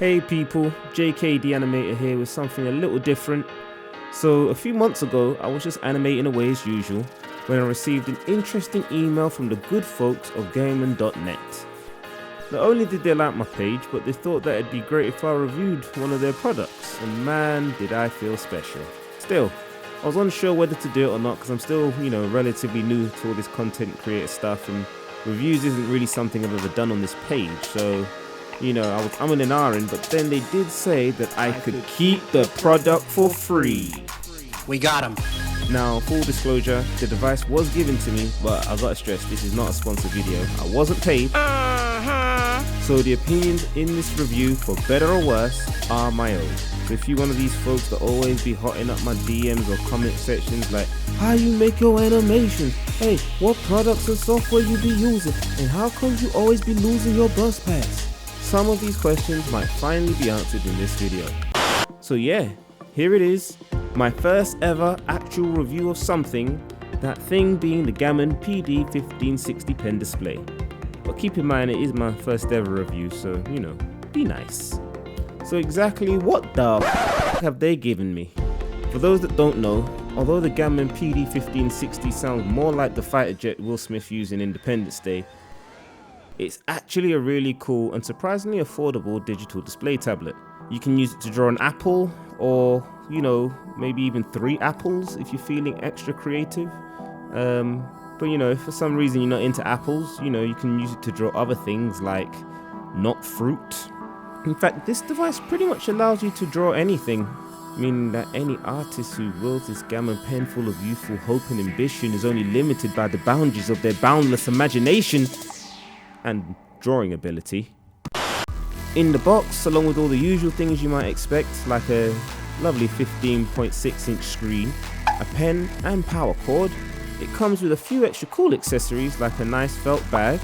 Hey people, JK the Animator here with something a little different. So a few months ago I was just animating away as usual when I received an interesting email from the good folks of Gaomon.net. Not only did they like my page, but they thought that it'd be great if I reviewed one of their products, and man did I feel special. Still, I was unsure whether to do it or not because I'm still, relatively new to all this content creator stuff, and reviews isn't really something I've ever done on this page, so I was umming and ahhing, but then they did say that I could keep the product for free. We got him. Now, full disclosure, the device was given to me, but I gotta stress, this is not a sponsored video. I wasn't paid. So the opinions in this review, for better or worse, are my own. So if you're one of these folks that always be hotting up my DMs or comment sections like, how you make your animations? Hey, what products and software you be using? And how come you always be losing your bus pass? Some of these questions might finally be answered in this video. So yeah, here it is, my first ever actual review of something, that thing being the Gaomon PD1560 pen display. But keep in mind it is my first ever review, so be nice. So exactly what the f have they given me? For those that don't know, although the Gaomon PD1560 sounds more like the fighter jet Will Smith used in Independence Day, it's actually a really cool and surprisingly affordable digital display tablet. You can use it to draw an apple, or maybe even 3 apples if you're feeling extra creative. But if for some reason you're not into apples, you can use it to draw other things like not fruit. In fact, this device pretty much allows you to draw anything, meaning that any artist who wields this Gaomon pen full of youthful hope and ambition is only limited by the boundaries of their boundless imagination and drawing ability. In the box, along with all the usual things you might expect, like a lovely 15.6-inch screen, a pen and power cord, it comes with a few extra cool accessories like a nice felt bag,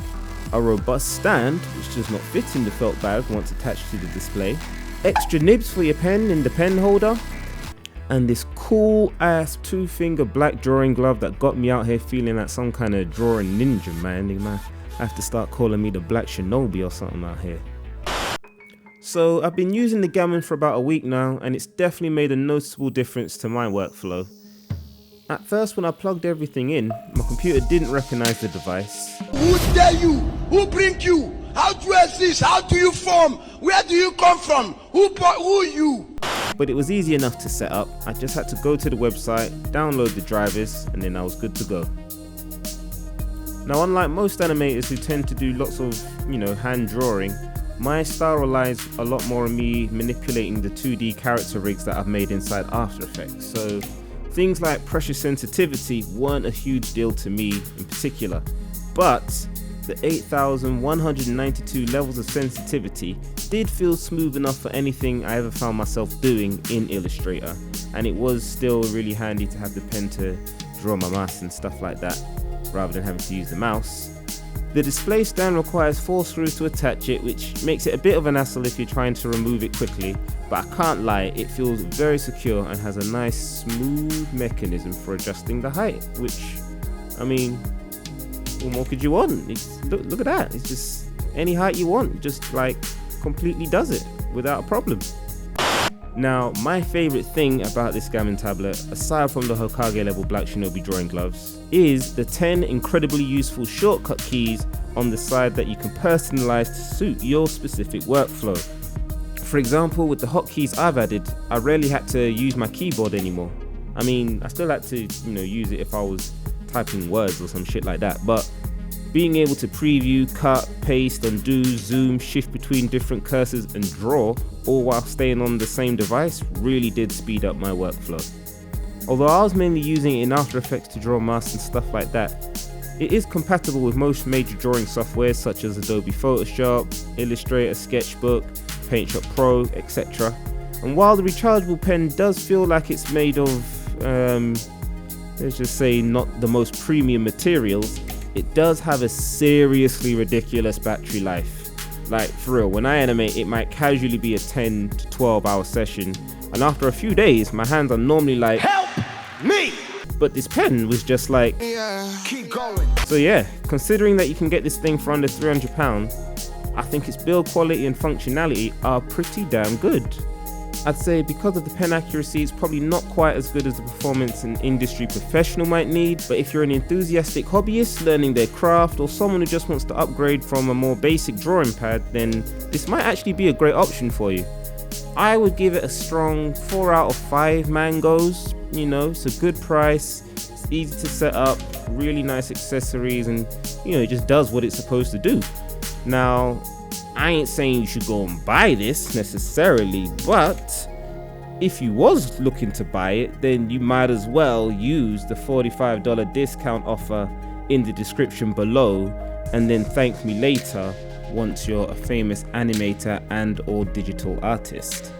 a robust stand which does not fit in the felt bag once attached to the display, extra nibs for your pen in the pen holder, and this cool ass 2-finger black drawing glove that got me out here feeling like some kind of drawing ninja, man. They might have to start calling me the Black Shinobi or something out here. So I've been using the Gaomon for about a week now, and it's definitely made a noticeable difference to my workflow. At first, when I plugged everything in, my computer didn't recognize the device. Who tell you? Who bring you? How do you exist? How do you form? Where do you come from? Who you? But it was easy enough to set up. I just had to go to the website, download the drivers, and then I was good to go. Now, unlike most animators who tend to do lots of, hand drawing, my style relies a lot more on me manipulating the 2D character rigs that I've made inside After Effects. So things like pressure sensitivity weren't a huge deal to me in particular, but the 8,192 levels of sensitivity did feel smooth enough for anything I ever found myself doing in Illustrator, and it was still really handy to have the pen to draw my mouse and stuff like that, rather than having to use the mouse. The display stand requires 4 screws to attach it, which makes it a bit of an hassle if you're trying to remove it quickly, but I can't lie, it feels very secure and has a nice smooth mechanism for adjusting the height, which, what more could you want? Look at that, it's just any height you want, just completely does it without a problem. Now, my favorite thing about this Gaomon tablet, aside from the Hokage level Black Shinobi drawing gloves, is the 10 incredibly useful shortcut keys on the side that you can personalize to suit your specific workflow. For example, with the hotkeys I've added, I rarely had to use my keyboard anymore. I still had to, use it if I was typing words or some shit like that, but being able to preview, cut, paste, undo, zoom, shift between different cursors and draw, all while staying on the same device, really did speed up my workflow. Although I was mainly using it in After Effects to draw masks and stuff like that, it is compatible with most major drawing softwares such as Adobe Photoshop, Illustrator, Sketchbook, PaintShop Pro, etc. And while the rechargeable pen does feel like it's made of, let's just say not the most premium materials, it does have a seriously ridiculous battery life. Like, for real, when I animate, it might casually be a 10 to 12 hour session, and after a few days, my hands are normally like, help me! But this pen was just like, keep going. So yeah, considering that you can get this thing for under £300, I think its build quality and functionality are pretty damn good. I'd say because of the pen accuracy, it's probably not quite as good as the performance an industry professional might need, but if you're an enthusiastic hobbyist learning their craft, or someone who just wants to upgrade from a more basic drawing pad, then this might actually be a great option for you. I would give it a strong 4 out of 5 mangoes. You know, it's a good price, it's easy to set up, really nice accessories, and you know, it just does what it's supposed to do. Now, I ain't saying you should go and buy this necessarily, but if you was looking to buy it, then you might as well use the $45 discount offer in the description below, and then thank me later once you're a famous animator and or digital artist.